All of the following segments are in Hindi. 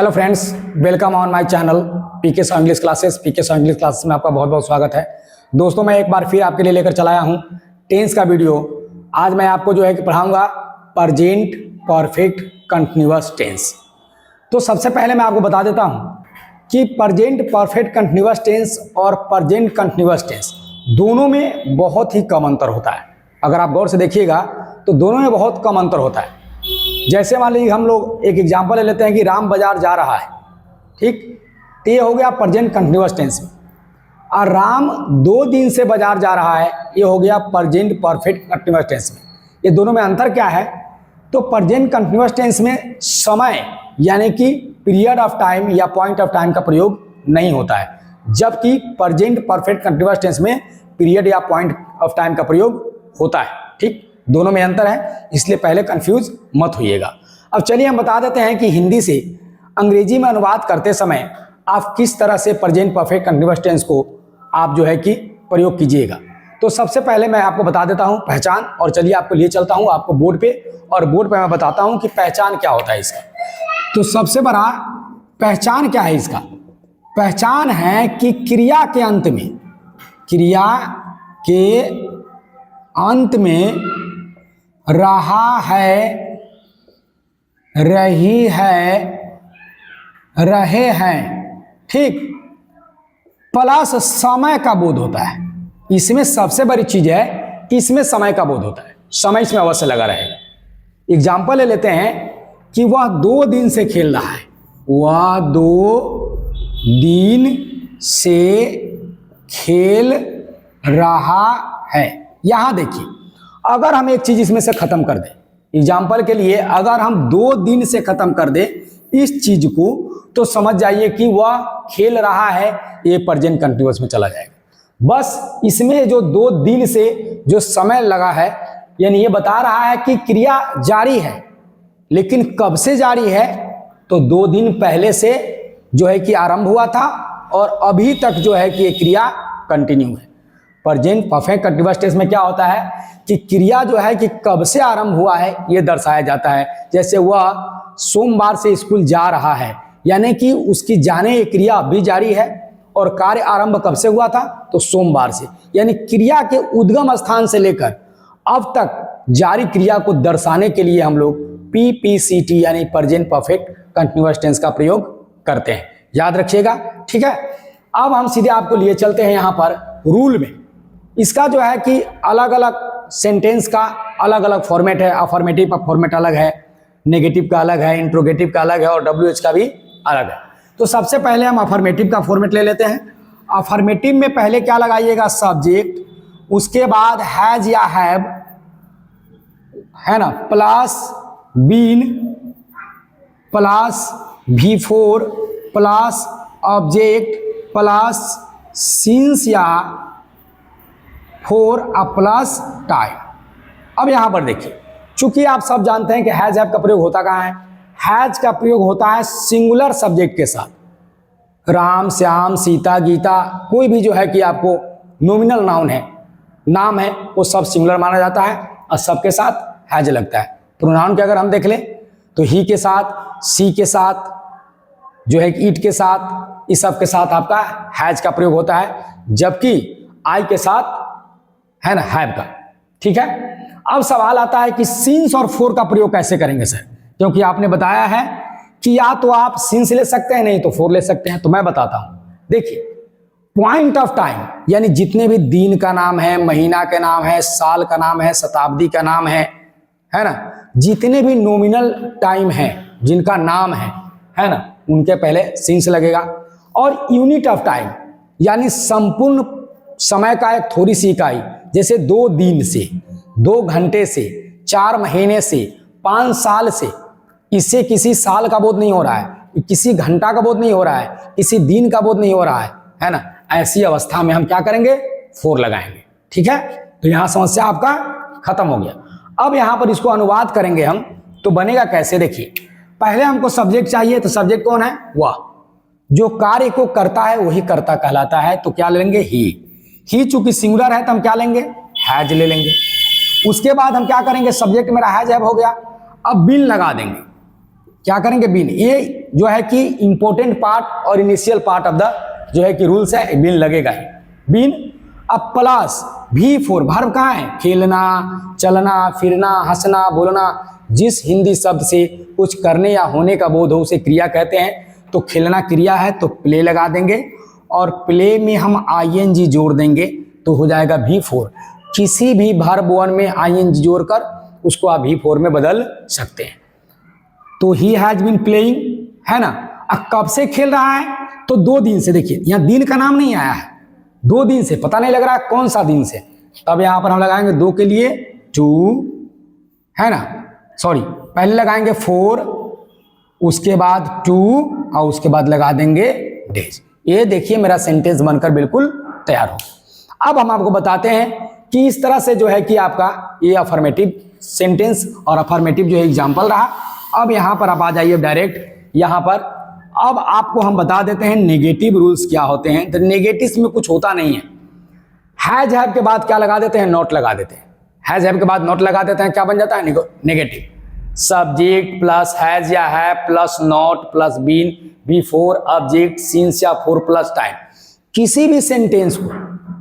Hello friends, welcome on my channel PK saw English classes. PK saw English classes में आपका बहुत बहुत स्वागत है। दोस्तों, मैं एक बार फिर आपके लिए लेकर चलाया हूँ टेंस का वीडियो। आज मैं आपको जो है कि पढ़ाऊँगा प्रेजेंट परफेक्ट कंटिन्यूअस टेंस। तो सबसे पहले मैं आपको बता देता हूँ कि प्रेजेंट परफेक्ट कंटिन्यूअस टेंस और प्रेजेंट कंटिन्यूअस टेंस दोनों में बहुत ही कम अंतर होता है। अगर आप गौर से देखिएगा तो दोनों में बहुत कम अंतर होता है। जैसे मान लीजिए हम लोग एक एग्जांपल ले लेते हैं कि राम बाजार जा रहा है, ठीक, तो ये हो गया प्रेजेंट कंटिन्यूअस टेंस में। और राम 2 दिन से बाजार जा रहा है, ये हो गया प्रेजेंट परफेक्ट कंटिन्यूअस टेंस में। ये दोनों में अंतर क्या है? तो प्रेजेंट कंटिन्यूअस टेंस में समय यानी कि पीरियड ऑफ टाइम या पॉइंट ऑफ टाइम का प्रयोग नहीं होता है, जबकि प्रेजेंट परफेक्ट कंटिन्यूअस टेंस में पीरियड या पॉइंट ऑफ टाइम का प्रयोग होता है। ठीक, दोनों में अंतर है, इसलिए पहले कंफ्यूज मत होइएगा। अब चलिए हम बता देते हैं कि हिंदी से अंग्रेजी में अनुवाद करते समय आप किस तरह से प्रेजेंट परफेक्ट कंटिन्यूअस टेंस को आप जो है कि प्रयोग कीजिएगा। तो सबसे पहले मैं आपको बता देता हूं पहचान, और चलिए आपको लिए चलता हूं आपको बोर्ड पे, और बोर्ड पे मैं बताता हूं कि पहचान क्या होता है इसका। तो सबसे बड़ा पहचान क्या है इसका? पहचान है कि क्रिया के अंत में, क्रिया के अंत में रहा है, रही है, रहे हैं, ठीक, प्लस समय का बोध होता है। इसमें सबसे बड़ी चीज है कि इसमें समय का बोध होता है, समय इसमें अवश्य लगा रहेगा। एग्जाम्पल ले लेते हैं कि वह 2 दिन से खेल रहा है, वह 2 दिन से खेल रहा है। यहां देखिए, अगर हम एक चीज इसमें से खत्म कर दें, एग्जाम्पल के लिए अगर हम 2 दिन से खत्म कर दें इस चीज को, तो समझ जाइए कि वह खेल रहा है, ये प्रेजेंट कंटिन्यूअस में चला जाएगा। बस इसमें जो 2 दिन से जो समय लगा है, यानी ये बता रहा है कि क्रिया जारी है, लेकिन कब से जारी है? तो 2 दिन पहले से जो है कि आरंभ हुआ था और अभी तक जो है कि ये क्रिया कंटिन्यू है। प्रेजेंट परफेक्ट कंटिन्यूअस टेंस में क्या होता है कि क्रिया जो है कि कब से आरंभ हुआ है ये दर्शाया जाता है। जैसे वह सोमवार से स्कूल जा रहा है, यानी कि उसकी जाने की क्रिया अभी जारी है और कार्य आरंभ कब से हुआ था? तो सोमवार से। यानी क्रिया के उद्गम स्थान से लेकर अब तक जारी क्रिया को दर्शाने के लिए हम लोग PPCT यानी प्रेजेंट परफेक्ट कंटिन्यूअस टेंस का प्रयोग करते हैं, याद रखिएगा, ठीक है। अब हम सीधे आपको लिए चलते हैं यहाँ पर रूल में। इसका जो है कि अलग अलग सेंटेंस का अलग अलग फॉर्मेट है। अफर्मेटिव का फॉर्मेट अलग है, नेगेटिव का अलग है, इंट्रोगेटिव का अलग है और WH का भी अलग है। तो सबसे पहले हम अफर्मेटिव का फॉर्मेट ले लेते हैं। अफर्मेटिव में पहले क्या लगाइएगा? सब्जेक्ट, उसके बाद हैज या हैव, है ना, plus been, plus before, plus object, plus since या फोर, प्लस टाइम। अब यहां पर देखिए, चूंकि आप सब जानते हैं कि हैज हैव का प्रयोग होता कहां है? हैज का प्रयोग होता है सिंगुलर सब्जेक्ट के साथ। राम, श्याम, सीता, गीता, कोई भी जो है कि आपको नॉमिनल नाउन है, नाम है, वो सब सिंगुलर माना जाता है और सबके साथ हैज लगता है। प्रोनाउन के अगर हम देख लें तो ही के साथ, सी के साथ, जो है इट के साथ, इस सब के साथ आपका हैज का प्रयोग होता है, जबकि आई के साथ है ना हैव का, ठीक है। अब सवाल आता है कि सिंस और फोर का प्रयोग कैसे करेंगे सर? क्योंकि आपने बताया है कि या तो आप सिंस ले सकते हैं, नहीं तो फोर ले सकते हैं। तो मैं बताता हूं, देखिए, पॉइंट ऑफ टाइम यानी जितने भी दिन का नाम है, महीना का नाम है, साल का नाम है, शताब्दी का नाम है ना, जितने भी नॉमिनल टाइम है जिनका नाम है ना, उनके पहले सिंस लगेगा। और यूनिट ऑफ टाइम यानी संपूर्ण समय का एक थोड़ी सी इकाई, जैसे 2 दिन से, 2 घंटे से, 4 महीने से, 5 साल से, इससे किसी साल का बोध नहीं हो रहा है, किसी घंटा का बोध नहीं हो रहा है, किसी दिन का बोध नहीं हो रहा है ना। ऐसी अवस्था में हम क्या करेंगे? 4 लगाएंगे, ठीक है। तो यहां समस्या आपका खत्म हो गया। अब यहां पर इसको अनुवाद करेंगे हम, तो बनेगा कैसे? देखिए, पहले हमको सब्जेक्ट चाहिए, तो सब्जेक्ट कौन है? वह जो कार्य को करता है वही कर्ता कहलाता है। तो क्या लेंगे? ही चूंकि सिंगुलर है तो हम क्या लेंगे? हैज ले लेंगे। उसके बाद हम क्या करेंगे? सब्जेक्ट मेरा हैज हैव हो गया। अब बीन लगा देंगे। क्या करेंगे? बीन। ये जो है कि इंपॉर्टेंट पार्ट और इनिशियल पार्ट ऑफ द जो है कि रूल्स है, बीन लगेगा ही, बीन। अब प्लस V4 वर्ब कहाँ है? खेलना, चलना, फिरना, हंसना, बोलना। जिस हिंदी शब्द से कुछ करने या होने का बोध हो उसे क्रिया कहते हैं। तो खेलना क्रिया है तो प्ले लगा देंगे, और प्ले में हम ING जोड़ देंगे तो हो जाएगा V4। किसी भी वर्ब 1 में ING जोड़कर उसको आप V4 में बदल सकते हैं। तो ही हैज बीन प्लेइंग, है ना। अब कब से खेल रहा है? तो 2 दिन से। देखिए यहाँ दिन का नाम नहीं आया है, 2 दिन से, पता नहीं लग रहा है कौन सा दिन से। तब यहां पर हम लगाएंगे 2 के लिए 2, है ना, सॉरी, पहले लगाएंगे 4, उसके बाद 2 और उसके बाद लगा देंगे डेज। ये देखिए मेरा सेंटेंस बनकर बिल्कुल तैयार हो। अब हम आपको बताते हैं कि इस तरह से जो है कि आपका ये अफर्मेटिव सेंटेंस और अफर्मेटिव जो है एग्जाम्पल रहा। अब यहां पर आप आ जाइए डायरेक्ट यहां पर। अब आपको हम बता देते हैं नेगेटिव रूल्स क्या होते हैं। तो नेगेटिव में कुछ होता नहीं है। हैज हैव के बाद क्या लगा देते हैं? नॉट लगा देते हैं। हैज हैव के बाद नॉट लगा देते हैं, क्या बन जाता है? नेगेटिव। सब्जेक्ट प्लस हैज या have plus not plus been, before object, since या फॉर प्लस टाइम। किसी भी सेंटेंस को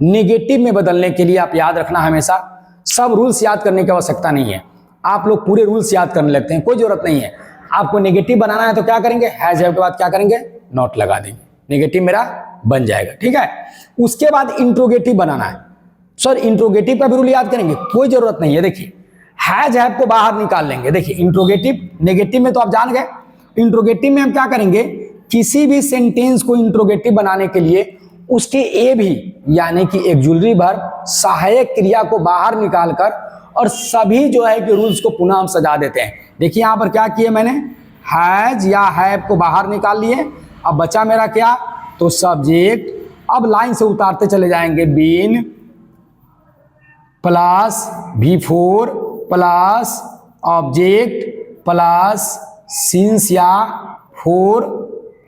नेगेटिव में बदलने के लिए आप याद रखना, हमेशा सब रूल्स याद करने की आवश्यकता नहीं है। आप लोग पूरे रूल्स याद करने लगते हैं, कोई जरूरत नहीं है। आपको नेगेटिव बनाना है तो क्या करेंगे? हैज हैव के बाद क्या करेंगे? नॉट लगा देंगे, नेगेटिव मेरा बन जाएगा, ठीक है। उसके बाद इंट्रोगेटिव बनाना है। सर इंट्रोगेटिव का भी रूल याद करेंगे? कोई जरूरत नहीं है। देखिए हैज हैव को बाहर निकाल लेंगे। देखिए इंट्रोगेटिव, नेगेटिव में तो आप जान गए। इंट्रोगेटिव में हम क्या करेंगे? किसी भी सेंटेंस को इंट्रोगेटिव बनाने के लिए उसके ए भी यानी कि एक्जुलरी वर्ब सहायक क्रिया को बाहर निकालकर और सभी जो है कि रूल्स को पुनः हम सजा देते हैं। देखिए यहां पर क्या किए मैंने? हैज या हैव को बाहर निकाल लिए। अब बचा मेरा क्या? तो सब्जेक्ट। अब लाइन से उतारते चले जाएंगे। Been plus V4 plus object plus since या फॉर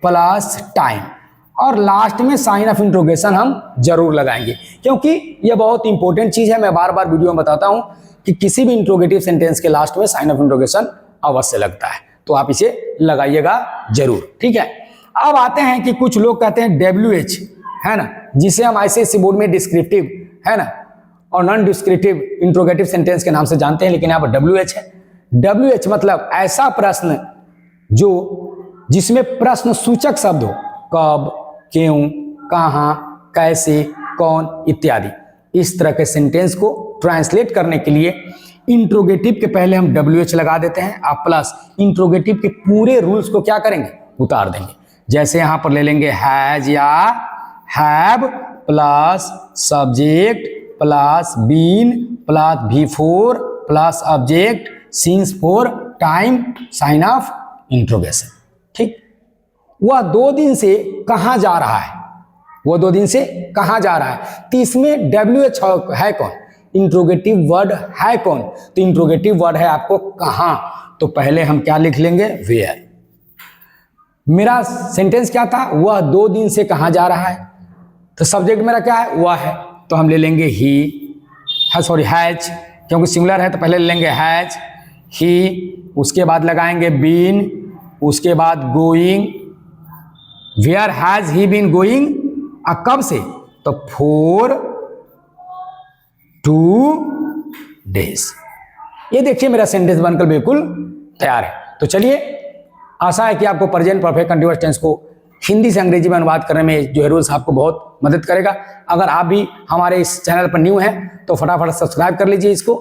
प्लस टाइम, और लास्ट में साइन ऑफ इंट्रोगेशन हम जरूर लगाएंगे, क्योंकि यह बहुत इंपॉर्टेंट चीज है। मैं बार बार वीडियो में बताता हूं कि किसी भी इंट्रोगेटिव सेंटेंस के लास्ट में साइन ऑफ इंट्रोगेशन अवश्य लगता है, तो आप इसे लगाइएगा जरूर, ठीक है। अब आते हैं कि कुछ लोग कहते हैं WH, है ना, जिसे हम ICSE बोर्ड में डिस्क्रिप्टिव, है ना, और नॉन डिस्क्रिप्टिव इंट्रोगेटिव सेंटेंस के नाम से जानते हैं, लेकिन यहाँ पर WH है। WH मतलब ऐसा प्रश्न जो जिसमें प्रश्न सूचक शब्द हो, कब, क्यों, कहां, कैसे, कौन इत्यादि। इस तरह के सेंटेंस को ट्रांसलेट करने के लिए इंट्रोगेटिव के पहले हम WH लगा देते हैं, आप प्लस इंट्रोगेटिव के पूरे रूल्स को क्या करेंगे? उतार देंगे। जैसे यहां पर ले लेंगे हैज या have plus subject plus been plus V4 plus object since for time sign of interrogation, ठीक। वह 2 दिन से कहां जा रहा है? वो 2 दिन से कहां जा रहा है? तो इसमें WH है कौन? इंट्रोगेटिव वर्ड है कौन? तो इंट्रोगेटिव वर्ड है आपको कहां। तो पहले हम क्या लिख लेंगे? वेयर। मेरा सेंटेंस क्या था? वह 2 दिन से कहां जा रहा है। तो सब्जेक्ट मेरा क्या है? वह है, तो हम ले लेंगे ही है, सॉरी हैज, क्योंकि सिंगुलर है तो पहले ले लेंगे हैज ही। उसके बाद लगाएंगे बीन, उसके बाद going. Where has he been going? कब से? तो 4 2 days। ये देखिए मेरा सेंटेंस बनकर बिल्कुल तैयार है। तो चलिए, आशा है कि आपको प्रेजेंट परफेक्ट कंटीन्यूअस टेंस को हिंदी से अंग्रेजी में अनुवाद करने में जो है रूल्स आपको बहुत मदद करेगा। अगर आप भी हमारे इस चैनल पर न्यू हैं तो फटाफट सब्सक्राइब कर लीजिए इसको,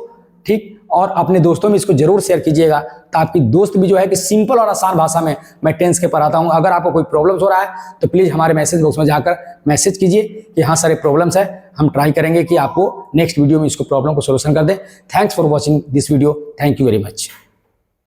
ठीक, और अपने दोस्तों में इसको जरूर शेयर कीजिएगा, ताकि दोस्त भी जो है कि सिंपल और आसान भाषा में मैं टेंस के पढ़ाता हूं। अगर आपको कोई प्रॉब्लम्स हो रहा है तो प्लीज़ हमारे मैसेज बॉक्स में जाकर मैसेज कीजिए कि हाँ सारे प्रॉब्लम्स है। हम ट्राई करेंगे कि आपको नेक्स्ट वीडियो में इसको प्रॉब्लम को सोल्यूशन कर दें। Thanks for watching this video. Thank you very much.